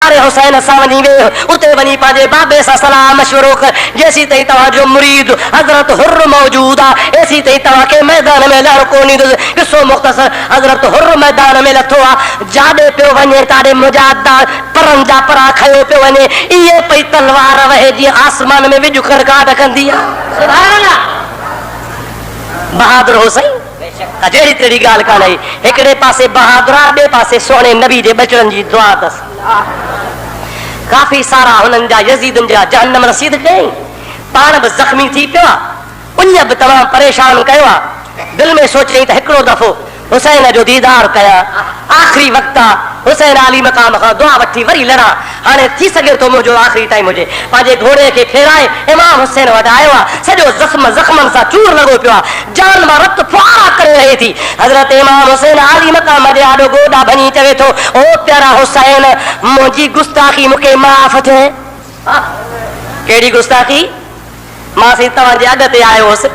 अरे हुसैन असां वञी वे उते वञी पंहिंजे बाबे सां सलाह मशवरो कर जेसी ताईं तव्हांजो मुरीद हज़रत हुर्र मौजूद आहे एसी ताईं तव्हांखे मैदान में लहर कोन ईंदुसि। क़िसो मुख़्तसर हज़रत हुर्र मैदान में लथो आहे, जाॾे पियो वञे ताॾे मुजाहिद परनि जा परा खयो पियो वञे, इहे पई तलवार वहे जीअं आसमान में विॼु खड़काट कंदी आहे। सुभाणे अल्लाह बहादुर हुसैन जहिड़ी तहिड़ी ॻाल्हि कान्हे। हिकिड़े पासे बहादुर आहे, ॿिए पासे सोने नबी जे बचड़नि जी दुआ अथसि। काफ़ी सारा हुननि जा यज़ीदनि जा जहन्नम रसीद कयईं, पाण बि ज़ख़्मी थी पियो आहे, उन बि तमामु परेशान कयो आहे। दिलि में सोचियईं त हिकिड़ो दफ़ो हुसैन जो दीदार कयां, आख़िरी वक़्तु आहे, हुसैन आली मक़ाम खां दुआ वठी वरी लड़ा। हाणे थी सघे थो मुंहिंजो आख़िरी टाइम हुजे। पंहिंजे घोड़े खे फेराए इमाम हुसैन वटि आयो आहे, सॼो ज़ख़्मनि सां चूर लॻो पियो आहे, जान मां रत फुआरा करे रहे थी। हज़रत इमाम हुसैन आली मक़ाम जे आॾो गोॾा भञी चवे थो, ओ प्यारा हुसैन, मुंहिंजी गुस्ताखी मूंखे माफ़ थिए। कहिड़ी गुस्ताखी? मां साईं तव्हांजे अॻ ते आयो हुउसि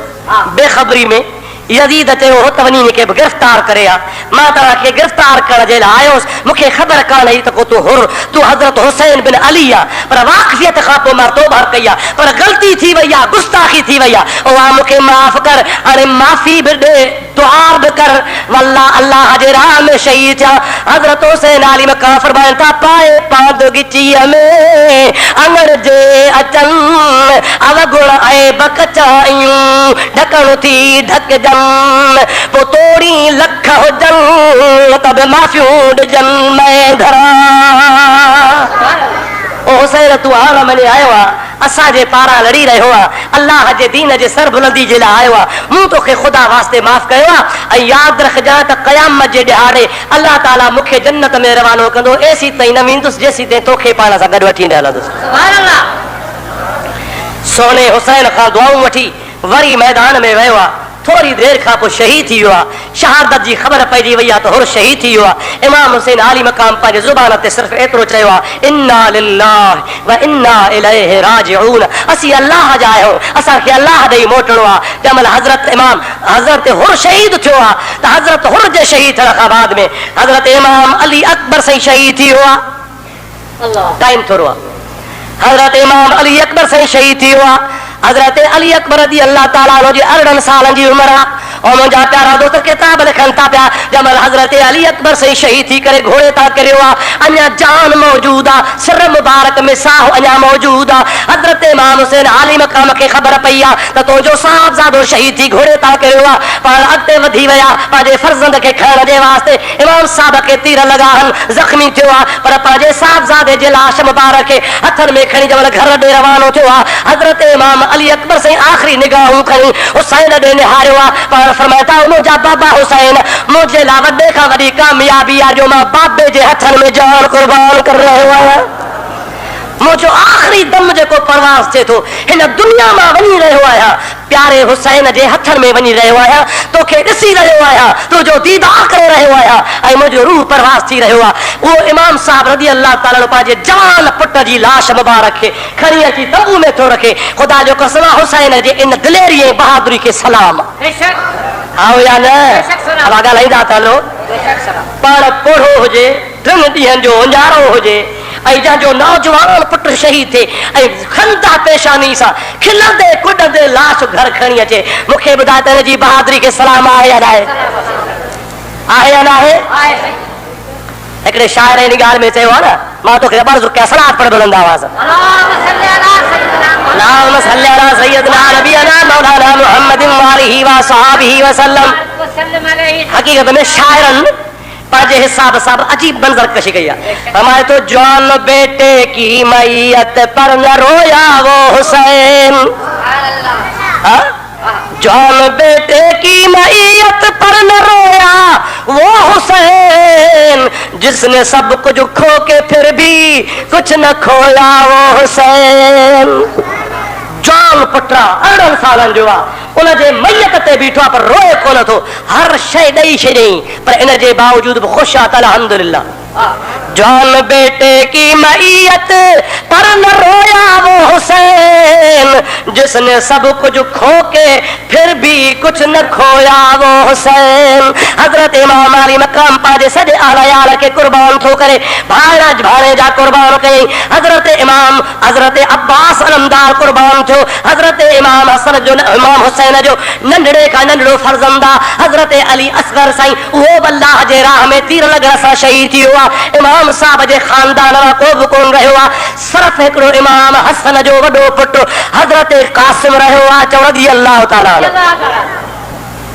बेख़बरी में, यज़ीद चयो हो त वञी हिनखे बि गिरफ़्तार करे आ। मां तव्हांखे गिरफ़्तार करण जे लाइ आयोसि, मूंखे ख़बर कान हुई त को तूं हज़रत हुसैन बिन अली आहे, पर वाक़फ़ियत खां पोइ मां तौबा कई आहे, पर ग़लती थी वई आहे, गुस्ताखी थी वई आहे। उहा मूंखे माफ़ कर, हाणे माफ़ी बि ॾे, दुआ बि कर, वल्ला अल्लाह जे राह में शहीद थिया। हज़रत हुसैन आली मक़ाम फरमाइनि था, पाए पाद गिचीअ में अंगड़ जे अचनि अवगुण ऐं बकचायूं ढकण थी ढकजनि पोइ तोड़ी लख हुजनि त बि माफ़ियूं ॾिजनि मैं घरां। ओ हुसैन तूं हाल मञे आयो आहे, असांजे पारां लड़ी रहियो आहे, अल्लाह जे दीन जे सर बुलंदी जे लाइ आयो आहे, मूं तोखे ख़ुदा वास्ते माफ़ कयो आहे। ऐं यादि रखजांइ त क़यामत जे ॾिहाड़े अल्लाह ताला मूंखे जन्नत में रवानो कंदो, एसी ताईं न वेंदुसि जेसी ताईं तोखे पाण सां गॾु वठी न हलंदुसि। सोने हुसैन खां दुआऊं वठी वरी मैदान में वियो आहे। थोड़ी देर खां पोइ शहीद थी वियो आहे, शहादत जी ख़बर पइजी वई आहे त हुर शहीद थी वियो आहे। इमाम हुसैन आली मक़ाम पंहिंजे ज़ुबान ते सिर्फ़ु एतिरो चयो आहे, इन्ना लिल्लाहि व इन्ना इलैहि राजिऊन, असीं अल्लाह जा आहियूं, असांखे अल्लाह ॾेई मोटणो आहे। जंहिंमहिल हज़रत हुर शहीद थियो आहे त हज़रत हुर जे शहीद थियण खां बाद में हज़रत इमाम अली अकबर साईं शहीद थी वियो आहे। टाइम थोरो आहे, हज़रत इमाम अली अकबर साईं शहीद थी वियो आहे। हज़रत अली अकबर रज़ी अल्लाह ताला अन्हु जी 18 सालनि जी उमिरि आहे। और मुंहिंजा प्यारा दोस्त किताब लिखनि था पिया, जंहिंमहिल हज़रत अली अकबर साईं शहीद थी करे घोड़े था किरियो आहे, अञा जान मौजूद आहे, सिर मुबारक में साह अञा मौजूद आहे। हज़रत इमाम हुसैन आली मक़ाम खे ख़बर पई आहे त तुंहिंजो साहबज़ादो शहीद थी घोड़े था किरियो आहे। पाण अॻिते वधी विया पंहिंजे फर्ज़ंद खे खणण जे वास्ते। इमाम साहब खे तीर लॻा आहिनि, ज़ख़्मी थियो आहे, पर पंहिंजे साहबज़ादे जे लाश मुबारक खे हथनि में खणी जंहिंमहिल घर ॾे रवानो थियो आहे, हज़रत इमाम अली अकबर साईं आख़िरी निगाहूं खणी हुसैन ॾे निहारियो आहे। पाण फरमाए था, मुंहिंजा बाबा हुसैन, मुंहिंजे लाइ वॾे खां वॾी कामयाबी आहे जो मां बाबे जे हथनि में जान कुर्बान करे रहियो आहियां। मुंहिंजो आख़िरी दम जेको परवाज़ थिए थो, हिन दुनिया मां वञी रहियो आहियां, प्यारे हुसैन जे हथनि में वञी रहियो आहियां, तोखे ॾिसी रहियो आहियां, तुंहिंजो दीदार करे रहियो आहियां, ऐं मुंहिंजो रूह परवाज़ थी रहियो आहे। उहो इमाम साहब रज़ी अल्लाह ताला पंहिंजे जवान पुट जी लाश मुबारक खे खणी अची तंबू में थो रखे। ख़ुदा जो कसम आहे, हुसैन जे इन दिलेरी ऐं बहादुरी खे सलाम आओ या न, ॻाल्हाईंदा था हलो। पाण पोढ़ो हुजे, 3 ॾींहंनि जो उंजारो हुजे, ऐं जंहिंजो नौजवान पुट शहीद थिए ऐं खंदा पेशानी सां खिलंदे कुॾंदे लाश घर खणी अचे, मूंखे ॿुधाए त हिन जी बहादुरी खे सलाम आहे या न आहे? आहे या न आहे? हिकिड़े शाइर हिन ॻाल्हि में चयो आहे न, मां तोखे ज़बरदस्त कैसरात पढ़ बुलंद आवाज़, अल्लाहुम्मा सल्ली अला सय्यदना नबीना मौलाना मुहम्मदिन व आलिहि व सहाबिहि वसल्लम। हकीकत में शाइरन पंहिंजे हिसाब सां अजीब मंजर कशी कई आहे। हमारे तो जवान बेटे की मैयत पर न रोया वो हुसैन, जवान बेटे की मैयत पर न रोया वो हुसैन, जिसने सब कुछ खो के फिर भी कुछ न खोया वो हुसैन। जान पुटा 18 सालनि जो आहे, उनजे मैयत ते बीठो आहे पर रोए कोन थो, हर शइ ॾेई छॾियईं, पर इन जे बावजूद बि ख़ुशि आहे त अल्हम्दुलिल्लाह। जवान बेटे की मैयत पर न रोया वो हुसैन, जिसने सब कुछ खो के फिर भी कुछ न खोया वो हुसैन। हजरत इमाम अली मकाम पाजे सजे आला यार के कुर्बान थो करे भाड़ा भाड़े जा कुर्बान कई। हजरत इमाम हजरत अब्बास अलमदार कुर्बान थो। हजरत इमाम हसन जो इमाम हुसैन जो नंढड़े का नंढड़ो फर्जंदा हजरत अली असगर साईं वो अल्लाह जे राह में तीर लगण सां शहीद थी हुआ। इमाम साहब जे खानदान मां को बि कोन रहियो आहे। सिर्फ हिकिड़ो इमाम हसन जो वॾो पुटु हजरत कासिम रहियो आहे। चओ रज़ी अल्लाह ताला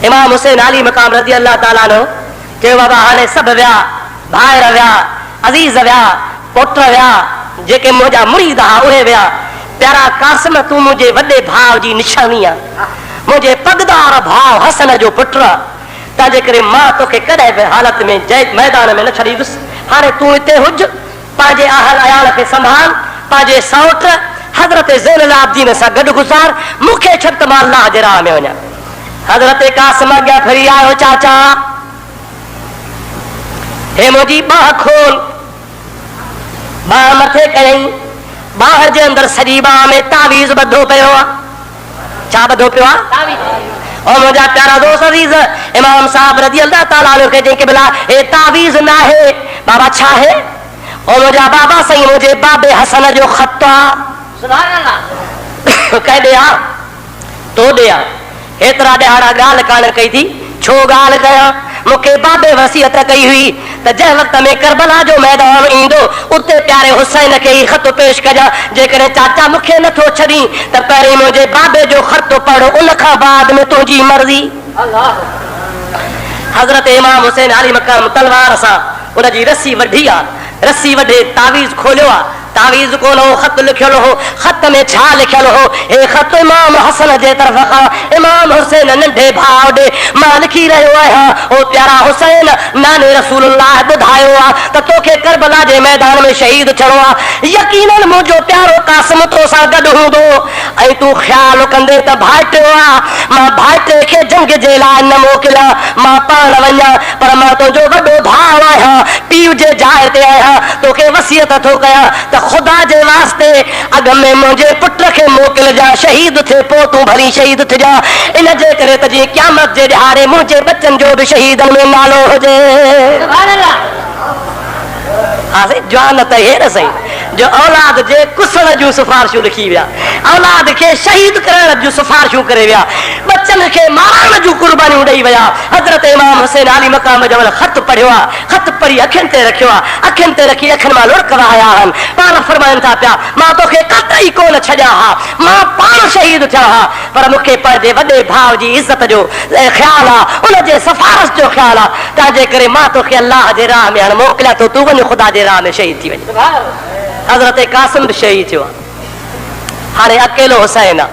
इमाम हुसैन अली मकाम रज़ी अल्लाह ताला चयो बाबा हाणे सभु विया, भाइर विया, अज़ीज़ विया, पुट विया, जेके मुंहिंजा मुरीद हुआ उहे विया। प्यारा कासिम तूं मुंहिंजे वॾे भाउ जी निशानी आहे, मुंहिंजे पगदार भाउ हसन जो पुटु आहे। तंहिंजे करे मां तोखे कॾहिं बि हालत में जय मैदान में न छॾींदुसि। हाणे तूं हिते हुज, पंहिंजे अहल अयाल खे संभाल, पंहिंजे सौट हज़रत ज़ैनुल आबिदीन सां गॾु गुज़ार, मूंखे छॾ त मां अल्लाह जे राह में वञा। हज़रत कासिम अॻियां फिरी आयो, चाचा हे मुंहिंजी बाह खोल। बाह मथे कयईं, बाह जे अंदरि सॼी बाह में तावीज़ ॿधो पियो आहे। छा ॿधो पियो आहे? और मुंहिंजा प्यारा दोस्त अज़ीज़ इमाम साहब रज़ी अल्लाह ताला अन्हु खे चई कि भला हे तावीज़ न आहे बाबा, छा आहे? और मुंहिंजा बाबा साईं मुंहिंजे बाबे हसन जो ख़त आहे। सुभान अल्लाह। कह ॾिया तो ॾिया, हेतिरा ॾिहाड़ा ॻाल्हि कान कई थी। छो ॻाल्हि कयां? मूंखे बाबे वसियत कई हुई त जंहिं वक़्त में करबला जो मैदान ईंदो उते प्यारे हुसैन खे ई ख़त पेश कजां। जेकॾहिं चाचा मूंखे नथो छॾी त पहिरीं मुंहिंजे बाबे जो ख़त पढ़ो, उन खां बाद में तुंहिंजी मर्ज़ी। हज़रत इमाम हुसैन अली मकाम तलवार सां उनजी रस्सी वढी आहे। रस्सी वढे तावीज़ खोलियो आहे। तावीज़ कोन हो, ख़त लिखियल हो। ख़त में छा लिखियल हो? हे ख़त इमाम हसन जे तरफ़ खां इमाम हुसैन नंढे भाउ ॾे मां लिखी रहियो आहियां। ओ प्यारा हुसैन, नाने रसूलुल्लाह ॿुधायो आहे त तोखे करबला जे मैदान में शहीद थियणो आहे। यकीनन मुंहिंजो प्यारो कासिम तो सां गॾु हूंदो ऐं तूं ख़्यालु कंदे त भाइटियो आहे मां भाइटे खे जंग जे लाइ न मोकिलियां, मां पाण वञा, पर मां तुंहिंजो वॾो भाउ आहियां, पीउ जे जाइ ते आहियां। तोखे वसियत थो कयां त खुदा जे वास्ते अॻ में मुंहिंजे पुट खे मोकिलिजां, शहीद थिए पोइ तूं भली शहीद थिजा। इन जे करे त जीअं क़यामत जे ॾिहाड़े मुंहिंजे बचनि जो बि शहीदनि में नालो हुजे। जवान त हे न सही जो औलाद जे कुसण जूं सिफारिशूं लिखी विया, औलाद खे शहीद करण जूं सिफारिशूं करे विया, बच्चनि खे मारण जूं कुर्बानियूं ॾेई विया। हज़रत इमाम हुसैन अली मकाम जो ख़त पढ़ियो आहे, ख़त पढ़ी अखियुनि ते रखियो आहे, अखियुनि ते रखी अखियुनि मां लुड़क वहाया आहिनि। पाण फरमाइनि था पिया मां तोखे कतई कोन छॾिया हा, मां पाण शहीद थिया हा, पर मूंखे पंहिंजे वॾे भाउ जी इज़त जो ख़्यालु आहे, उनजे सिफारिश जो ख़्यालु आहे। तंहिंजे करे मां तोखे अल्लाह जे राह में हाणे मोकिलियां थो, तूं वञ ख़ुदा जे राह में शहीद थी वञ। हज़रत कासिम बि शहीद थियो आहे। हाणे अकेलो हुसैन आहे।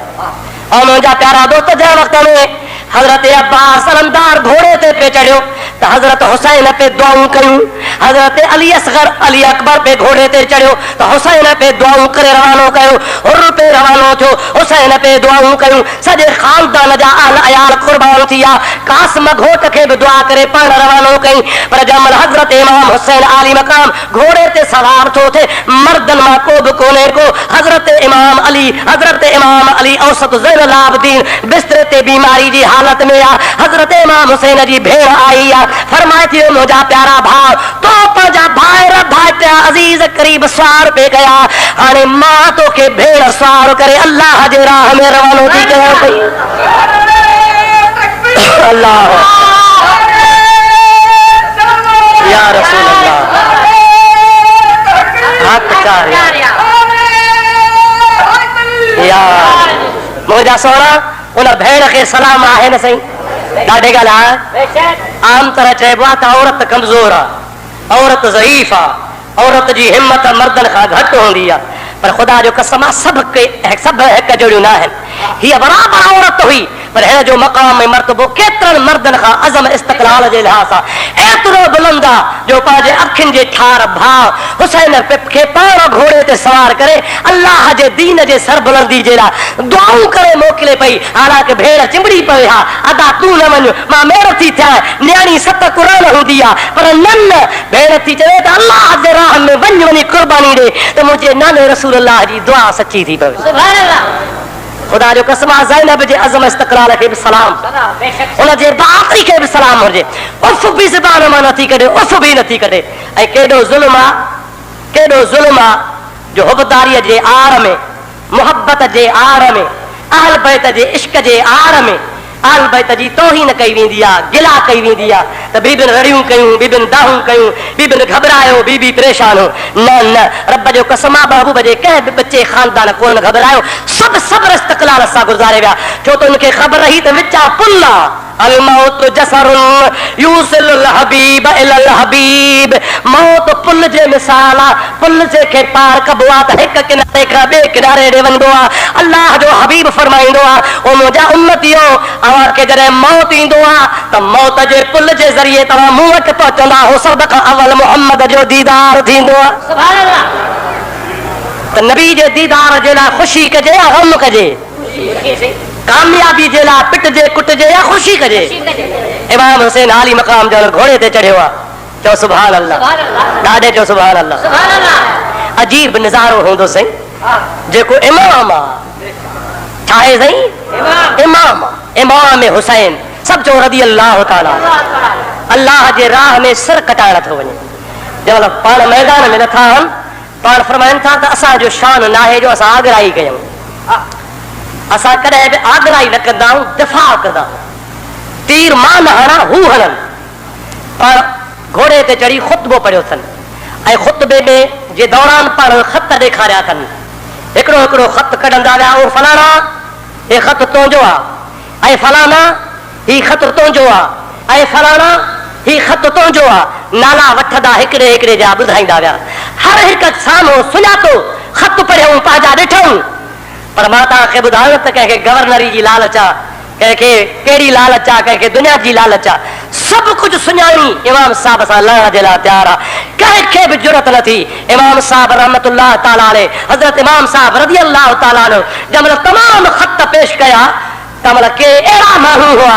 और मुंहिंजा प्यारा दोस्त जंहिं वक़्त में हज़रत अब्बास अलमदार घोड़े ते पे चढ़ियो त हज़रत हुसैन पे दुआऊं कयूं। हज़रत अली असगर अली अकबर पे घोड़े ते चढ़ियो त हुसैन पे दुआऊं करे रवानो कयो। हुर पे रवानो थियो, हुसैन पे दुआऊं कयूं। सॼे खानदान जा अहल अयाल कुर्बान थी विया। कासिम घोट खे बि दुआ करे पाण रवानो कई। पर जंहिंमहिल हज़रत इमाम हुसैन आली मकाम घोड़े ते सवार थो थिए, मर्दनि मां को बि कोन्हे को। हज़रत इमाम अली औसत ज़ैनुल आबिदीन बिस्तरे ते बीमारी जी हालत में आ। हज़रत इमाम हुसैन जी भेण आई आ, फरमाए थी मुंहिंजा प्यारा भाउ तो पंहिंजा भाइर भाइटिया अज़ीज़ करीब सवार पे कया, हाणे मां तोखे भेण सवार करे अल्लाह जे राह में रवानो थी कयां पई। अल्लाह या रसूल अल्लाह मुंहिंजा सोना उन भेण खे सलाम आहे न सही। ॾाढे ॻाल्हि आहे, आम तरह चइबो आहे त औरत कमज़ोर आहे, औरत ज़ईफ़ आहे, औरत जी हिम्मत मर्दनि खां घटि हूंदी आहे। पर ख़ुदा जो कसम आहे सभु हिकु जहिड़ियूं न आहिनि। हीअ बराबरि औरत हुई, पर हिन जो मक़ाम में मर्तबो केतिरनि मर्दनि खां अज़म इस्तक़लाल जे लिहाज़ सां एतिरो बुलंद आहे जो पंहिंजे अखियुनि जे ठार भाउ हुसैन खे पाण घोड़े ते सवार करे अल्लाह जे दीन जे सरबुलंदी जे लाइ दुआऊं करे मोकिले पई। हालांकि भेड़ चिंबड़ी पई हा, अदा तूं न वञ, मां मेड़ थी थियां, न्याणी 7 कुरान हूंदी आहे, पर न भेड़ थी चवे त अल्लाह जे राह में वञी कुर्बानी ॾे त मुंहिंजे नाने रसूल अल्लाह जी दुआ सची थी पवे। खुदा जो कसम आहे, ज़ैनब जे अज़म इस्तक़लाल खे बि सलाम, उन जे बाक़ी खे बि सलाम हुजे। उफ़ बि ज़बान मां नथी कढे, उफ़ बि नथी कढे। ऐं केॾो ज़ुल्म आहे, केॾो ज़ुल्म आहे जो हुबदारीअ जे आड़ में, मुहबत जे आड़ में, अहल बैत जे इश्क जे आड़ में अहल बैत जी तौहीन कई वेंदी आहे, गिला कई वेंदी आहे त बीबिन रड़ियूं कयूं, बीबिन दाहूं कयूं, बीबिन घबरायो, बीबी परेशान हो। न न, रब जो कसम आहे, महबूब जे कंहिं बि बचे ख़ानदान कोन घबरायो, सभु सब्र इस्तक़लाल सां गुज़ारे विया, छो त उनखे ख़बर रही त विचा पुल आहे। अल मौत जसरुन यूसिलुल हबीब इलल हबीब, मौत पुल जे मिसाल आहे, पुल जेके पार कबो आहे त हिक किनारे खां ॿिए किनारे ॾे वञिबो आहे। अल्लाह जो हबीब फरमाईंदो आहे, ओ मुंहिंजा उम्मतियो, अवांखे जॾहिं मौत ईंदो आहे त मौत जे पुल जे ज़रिए तव्हां मूं वटि पहुचंदा हो, सभ खां अवल मुहम्मद जो दीदार थींदो आहे। सुभान अल्लाह। त नबी जे दीदार जे लाइ ख़ुशी कजे या गम कजे, कामयाबी जे लाइ पिटजे कुटजे या ख़ुशी कजे। इमाम हुसैन आली मक़ाम जो घोड़े ते चढ़ियो आहे, चओ सुभान अल्लाह, ॾाढे चओ सुभान अल्लाह। अजीब नज़ारो हूंदो साईं, जेको इमाम आहे, छा आहे साईं? इमाम, इमाम हुसैन, सभु चओ रज़ी अल्लाह ताला। अल्लाह जे राह में सिर कटाइण थो वञे, जंहिंमहिल पाण मैदान में नथा आहिनि, पाण फरमाइनि था त असांजो शान न आहे जो असां आगराई कयूं, असां कॾहिं बि आगराई न कंदा आहियूं, दिफ़ा कंदा आहियूं, तीर मां न हणा हू हणनि। पाण घोड़े ते चढ़ी ख़ुतबो पढ़ियो अथनि, ऐं ख़ुतबे में जे दौरान पाण ख़त ॾेखारिया अथनि, हिकिड़ो हिकिड़ो ख़त कढंदा विया, उहो फलाणा हे ख़त तुंहिंजो आहे, ऐं फलाणा ही ख़त तुंहिंजो आहे, ऐं फलाणा ही ख़त तुंहिंजो आहे, नाला वठंदा हिकिड़े हिकिड़े जा ॿुधाईंदा विया। हर हिकु साम्हूं सुञातो ख़त पढ़ियऊं, पंहिंजा ॾिठऊं, पर मां तव्हांखे ॿुधायो त कंहिंखे गवर्नरी जी लालच आहे, कंहिंखे कहिड़ी लालच आहे, कंहिंखे दुनिया जी लालच आहे, सभु कुझु सुञाणी इमाम साहब सां लहण जे लाइ तयारु आहे, कंहिंखे बि ज़रूरत न थी। इमाम साहब रहमतुल्लाह ताला अलैह, हज़रत इमाम साहब रज़ी अल्लाह ताला अलैह जंहिंमहिल तमामु ख़त पेश कया, तंहिंमहिल के अहिड़ा माण्हू हुआ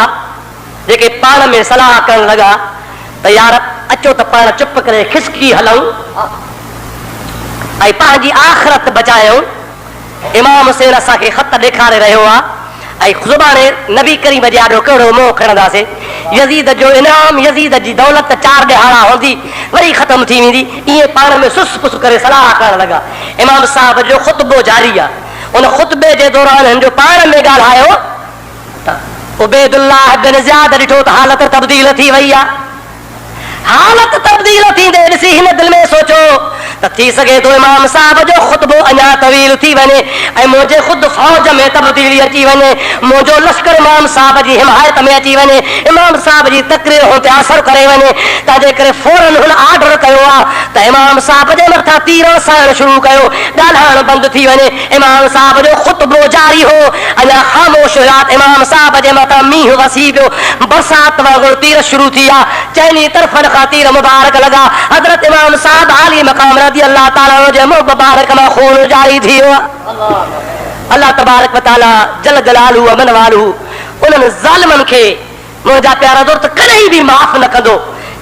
जेके पाण में सलाह करणु लॻा त यार अचो त पाण चुप करे खिसकी हलूं ऐं पंहिंजी आख़िरत बचायूं। इमाम हुसैन असांखे ख़त ॾेखारे रहियो आहे, ऐं ज़ुबाने नबी करीम जे आॾो कहिड़ो मोह खणंदासीं। यज़ीद जो इनाम, यज़ीद जी दौलत 4 ॾिहाड़ा हूंदी, वरी ख़तमु थी वेंदी, ईअं पाण में सुस पुस करे सलाह करणु लॻा। इमाम साहब जो ख़ुतबो जारी आहे, उन ख़ुतबे जे दौरान हिन जो पाण में ॻाल्हायो त उबैदुल्लाह बिन ज़ियाद ॾिठो त हालत तब्दील थी वई आहे। हालत तब्दील थींदे ॾिसी हिन दिलि में सोचो त थी सघे थो इमाम साहब जो ख़ुतबो अञा तवील थी वञे ऐं मुंहिंजे ख़ुदि फ़ौज में तब्दीली अची वञे, मुंहिंजो लश्कर इमाम साहब जी हिमायत में अची वञे, इमाम साहब जी तक़रीर हुन ते असरु करे वञे। तंहिंजे करे फौरन हुन ऑर्डर कयो आहे त इमाम साहब जे मथां तीर वसाइण शुरू कयो, ॻाल्हाइण बंदि थी वञे। इमाम साहब जो ख़ुतबो जारी हो, अञा ख़ामोश हुया। इमाम साहब जे मथां मींहुं वसी पियो, बरसात वांगुरु तीर शुरू थी विया, चइनी तरफ़नि खां तीर मुबारक लॻा। हज़रत इमाम साहब आली मक़ाम रज़ी अल्लाह ताला जे मुंह मुबारक मां खून जारी थी वियो। अल्लाह तबारक व तआला जल जलालहू व मन वालहू उन्हनि ज़ालिमनि खे मुंहिंजा प्यारा दोस्त कॾहिं बि माफ़ न कंदो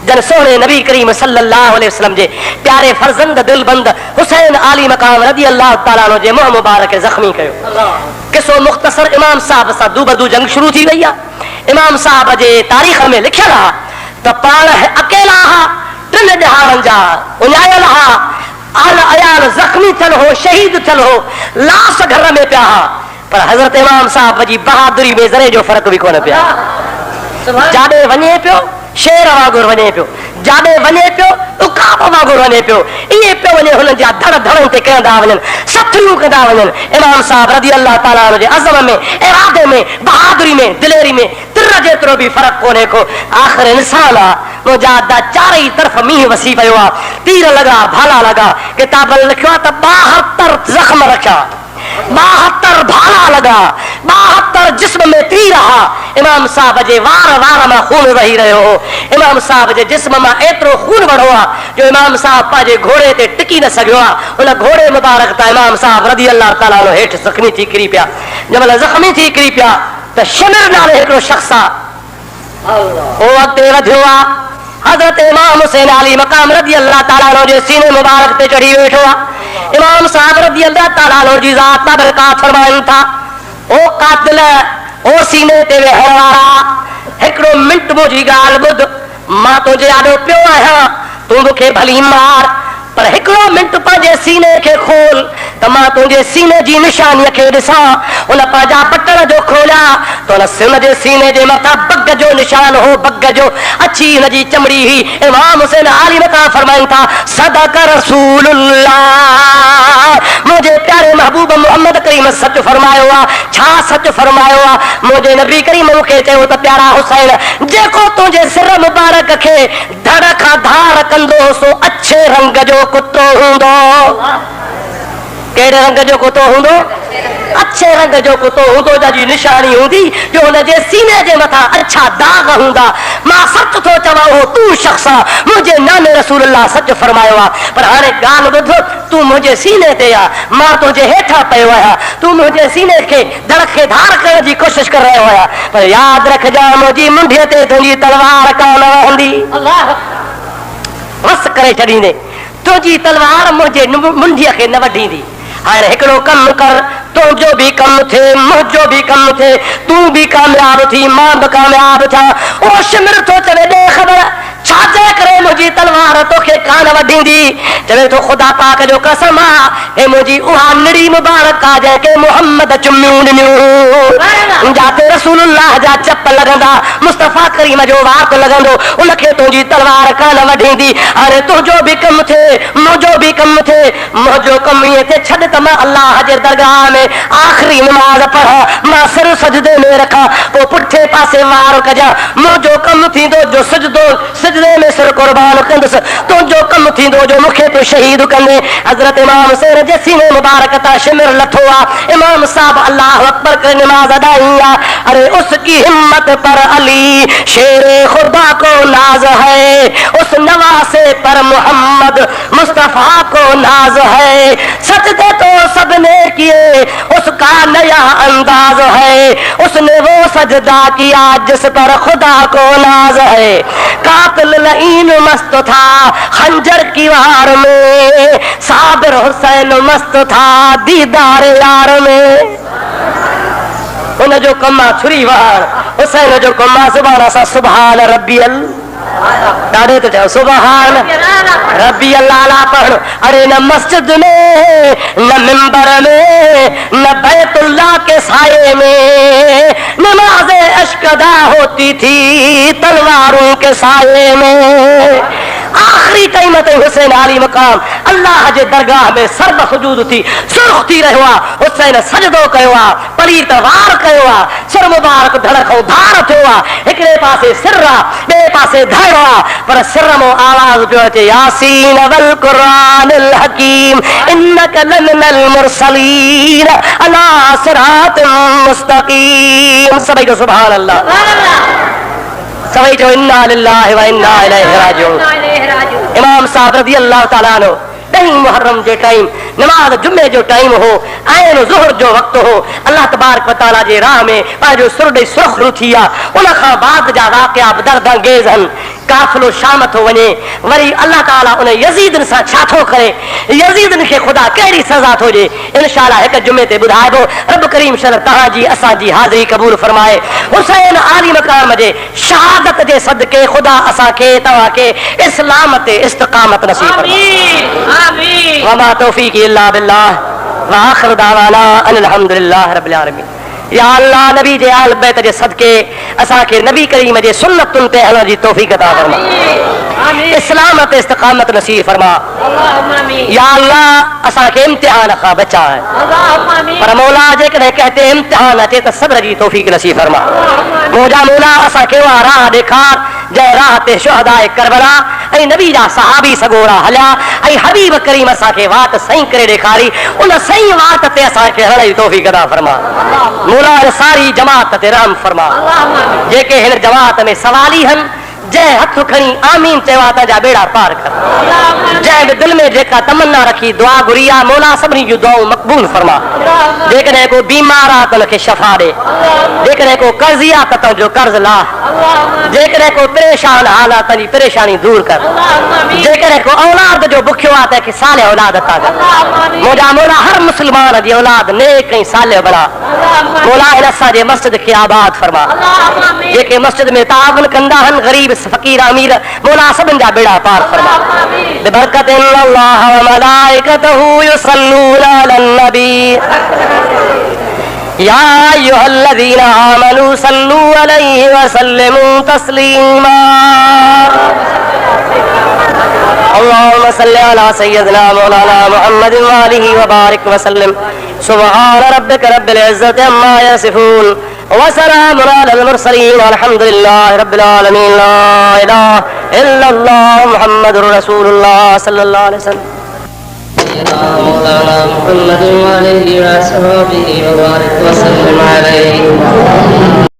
जन सोने नबी करीम सल्लल्लाहु अलैहि वसल्लम जे प्यारे फर्ज़ंद दिलबंद हुसैन आली मक़ाम रज़ी अल्लाह ताला जे मुंह मुबारक खे ज़ख़्मी कयो। किसो मुख़्तसर इमाम साहब सां दूबदू जंग शुरू थी वई आहे। इमाम साहब जे तारीख़ में लिखियल आहे त पाण अकेला हा, 3 ॾिहाड़नि जा उञायल हा, आल अयाल ज़ख़्मी थियल हो, शहीद थियल हो, लाश घर में पिया हा, पर हज़रत इमाम साहब जी बहादुरी में ज़रे जो फ़र्क़ु बि कोन पिया। जाॾे वञे पियो शेर वांगुरु वञे पियो, जाॾे वञे पियो उकाब वांगुरु वञे पियो, ईअं पियो वञे हुननि जा धड़ धड़नि ते कंदा वञनि, सथरियूं कंदा वञनि। इमाम साहब रज़ी अल्लाह ताला जे अज़म में, इरादे में, बहादुरी में, दिलेरी में तिर जेतिरो बि फ़र्क़ु कोन्हे को। आख़िर इंसान आहे, मुंहिंजा चारई तरफ़ मींहुं वसी पियो आहे, तीर लॻा, भाला लॻा। किताब लिखियो आहे त 72 ज़ख़्म रखिया, 72 भाला लॻा, 72 जिस्म में थी रहा इमाम साहब जे वार वार में खून वही रहियो हो। इमाम साहब जे जिस्म में एतिरो खून वड़ो आहे जो इमाम साहब पंहिंजे घोड़े ते टिकी न सघियो आहे। उन घोड़े मुबारक तां इमाम साहब रज़ी अल्लाह ताला अन्हु हेठि ज़ख़्मी थी किरी पिया। जंहिंमहिल ज़ख़्मी थी किरी पिया त शिमिर नाले हिकिड़ो शख़्स आहे उहो अॻिते वधियो आहे। हज़रत इमाम हुसैन अली मक़ाम रज़ी अल्लाह ताला अन्हु जे सीने मुबारक ते चढ़ी वेठो आहे। इमाम साहब रज़ी अल्लाह ताला अन्हु जी ज़ात बरक़ात फरमाइनि था ओ कातिल ओ सीने ते वेहण वारा हिकिड़ो मिंट मुंहिंजी ॻाल्हि ॿुध। मां तुंहिंजे आॾो पियो आहियां तूं मूंखे भली मार पर हिकिड़ो मिंट पंहिंजे सीने खे खोल त मां तुंहिंजे सीने जी निशानीअ खे ॾिसां। उन पंहिंजा बटण जो खोलिया त उन जे सीने जे मथां बग जो निशान हो। बग जो अछी हुन जी चमड़ी हुई। इमाम हुसैन आली मक़ाम फरमाइनि था सदक रसूलुल्लाह मुंहिंजे प्यारे महबूब मोहम्मद करीम सच फरमायो आहे। छा सच फरमायो आहे? मुंहिंजे नबी करीम मूंखे चयो त प्यारा हुसैन जेको तुंहिंजे सिर मुबारक खे धड़ खां धार कंदो सो अच्छे रंग जो कुतो हूंदो। कहिड़े रंग जो कुतो हूंदो? अच्छे रंग जो कुतो हूंदो जंहिंजी निशानी हूंदी जो हुनजे सीने जे मथां अच्छा दाग हूंदा। मां सच थो चवां उहो तूं शख़्स आहे। मुंहिंजे नाने रसूलुल्लाह सच फरमायो आहे। पर हाणे ॻाल्हि ॿुध तूं मुंहिंजे सीने ते आहे मां तुंहिंजे हेठां पियो आहियां। तूं मुंहिंजे सीने खे धड़ खे धार करण जी कोशिशि करे रहियो आहियां पर यादि रखजांइ मुंहिंजी मुंडीअ ते तुंहिंजी तलवार कान रहंदी। वस करे छॾींदे तुंहिंजी तलवार मुंहिंजे मुंडीअ खे न वढींदी। हाणे हिकिड़ो कमु कर तुंहिंजो बि कमु थिए मुंहिंजो बि कमु थिए तूं बि कामयाब थी मां बि कामयाब थियां। उहो शिमिर थो चवे ॾे ख़बर छाजे करे मुंहिंजी तलवार तोखे कान वढींदी? चवे थो ख़ुदा पाक जो कसम आहे हे मुंहिंजी उहा निड़ी मुबारक आहे जंहिंखे मुहम्मद चुमियूं ॾिनियूं जाते रसूलुल्लाह जा चप लॻंदा मुस्तफ़ा करीम जो वाक लॻंदो उनखे तुंहिंजी तलवार कान वढींदी। हाणे तुंहिंजो बि कमु थिए मुंहिंजो बि कमु थिए। मुंहिंजो कमु ईअं थिए छॾ त मां अल्लाह जे दरगाह में आख़िरी नमाज़ पढ़ां मां सिर सजदे में रखां पोइ पुठे पासे वार कजां। मुंहिंजो कमु थींदो जो सजदे में सिर कुर्बान कंदुसि। तुंहिंजो कमु थींदो जो मूंखे तूं शहीद कंदे। हज़रत इमाम हुसैन जे सीने मुबारक तां शिमिर लथो आहे। इमाम साहब अल्लाह अकबर करे नमाज अदाई आहे। अरे उसकी हिम्मत पर अली शेरे खुदा को नाज है उस नवासे पर मोहम्मद मुस्तफा को नाज है। सजदे तो सबने किए उसका नया अंदाज है उसने वो सजदा किया जिस पर खुदा को नाज है। कातिल लईन मस्त था खंजर की वार में साबिर हुसैन मस्त था दीदार यार में। उन जो कम आहे छुरी वार हुसैन जो कम आहे सुभाणे असां सुभान रबियल ॾाढे तो चयो सुभान रबी अल्लाह पढ़। अरे न मस्जिद में न मिंबर में न बैतुल्लाह के साये में नमाज़े अश्क अदा होती थी तलवारों के साये में। आखिरी टाइम ते हुसैन आली मक़ाम अल्लाह जे दरगाह में सर्ब सुजूद थी सुर्ख थी रहियो आहे। हुसैन सजदो कयो आहे पली तलवार कयो आहे सिर मुबारक धड़ खां धार थियो आहे। हिकिड़े पासे सिर आहे ॿिए पासे धड़ आहे पर सिर मां आवाज़ पियो अचे यासीन वल क़ुरानिल हकीम इन्नक लमिनल मुरसलीन अला सिरातिम मुस्तक़ीम। सभई जो सुभान अल्लाह सभई जो इन्ना लिल्लाहि व इन्ना इलैहि राजिऊन। इमाम साहब रज़ी अल्लाह ताला अन्हु 10 मुहर्रम जे टाइम नमाज जुमे जो टाइम हो ऐं ज़ुहर जो वक़्तु हो। अल्लाह तबारक व तआला जे राह में पंहिंजो सुर ॾेई सुरख़रू थी आहे। उन खां बाद जा वाक़िया दर्द अंगेज़ आहिनि। काफ़िलो शाम थो वञे वरी अल्लाह ताला उन यज़ीदनि सां छा थो करे यज़ीदनि खे ख़ुदा कहिड़ी सज़ा थो ॾे इंशाअल्लाह हिकु जुमे ते ॿुधाइबो। रब करीम शर तव्हांजी असांजी हाज़िरी क़बूल फरमाए। हुसैन आली मक़ाम जे शहादत जे सदके ख़ुदा असांखे तव्हांखे इस्लाम ते इस्तिक़ामत नसीब फरमाए। वमा तौफ़ीक़ी इल्ला बिल्लाह व आख़िर दावाना अनिल हम्दुलिल्लाहि रब्बिल आलमीन। या अल्लाह नबी जे आल बैत जे सदके असांखे नबी करीम जे सुन्नतुनि ते हलण जी तौफ़ीक़ अता फरमा इस्लाम ते इस्तिक़ामत नसीब फरमा। या अल्लाह असांखे इम्तिहान खां बचाए पर मौला जेकॾहिं कहते इम्तिहान अचे त सब्र जी तौफ़ीक़ नसीब फरमा। मुंहिंजा मौला असांखे उहा राह ॾेखार जै राह ते शुहदाए करबला ऐं नबी जा सहाबी सगोरा हलिया ऐं हबीब करीम असांखे वात सही करे ॾेखारी उन सही वात ते असांखे हलण जी तौफ़ीक़ अता फरमा मौला सारी जमात ते रहम फरमा जेके हिन जमात में सवाली हन जै हथ खणी आमीन चवा जा बेड़ा पार कर जै दिल में जेका तमन्ना रखी दुआ घुरिया मौला सभिनी जूं दुआऊं मक़बूल फरमा जेकॾहिं को बीमार आहे त उनखे शफ़ा ॾे जेकॾहिं को कर्ज़ी आहे त तुंहिंजो कर्ज़ लाह जेकॾहिं को परेशान हाल आहे तुंहिंजी परेशानी दूर कर जेकॾहिं को औलाद जो बुखियो आहे तंहिंखे साले औलाद अता कर मुंहिंजा मौला हर मुस्लमान जी औलाद नेक ऐं साले बणा मौला हिन असांजे मस्जिद खे आबाद फरमा जेके मस्जिद में तावन कंदा आहिनि ग़रीब फकीर अमीर मौला सभिनि जा बेड़ा पार फरमा बिबरकत अल्लाह व मलाइकतहू युसल्लूना अलन नबी या अय्युहल्लज़ीना आमनू सल्लू अलैहि व सल्लिमू तस्लीमा अल्लाहुम्मा सल्लि अला सय्यिदिना मौलाना मुहम्मदिन व आलिहि व बारिक व सल्लिम सुब्हान रब्बिका रब्बिल इज्जति अम्मा यसिफून व सलामुन अलल मुरसलीन वल्हम्दुलिल्लाहि रब्बिल आलमीन ला इलाहा इल्लल्लाह मुहम्मदुर रसूलुल्लाह सल्लल्लाहु अलैहि वसल्लम मौलाना मुहम्मद व आलिहि व सहाबिहि व बारिक व सल्लिम अलैहि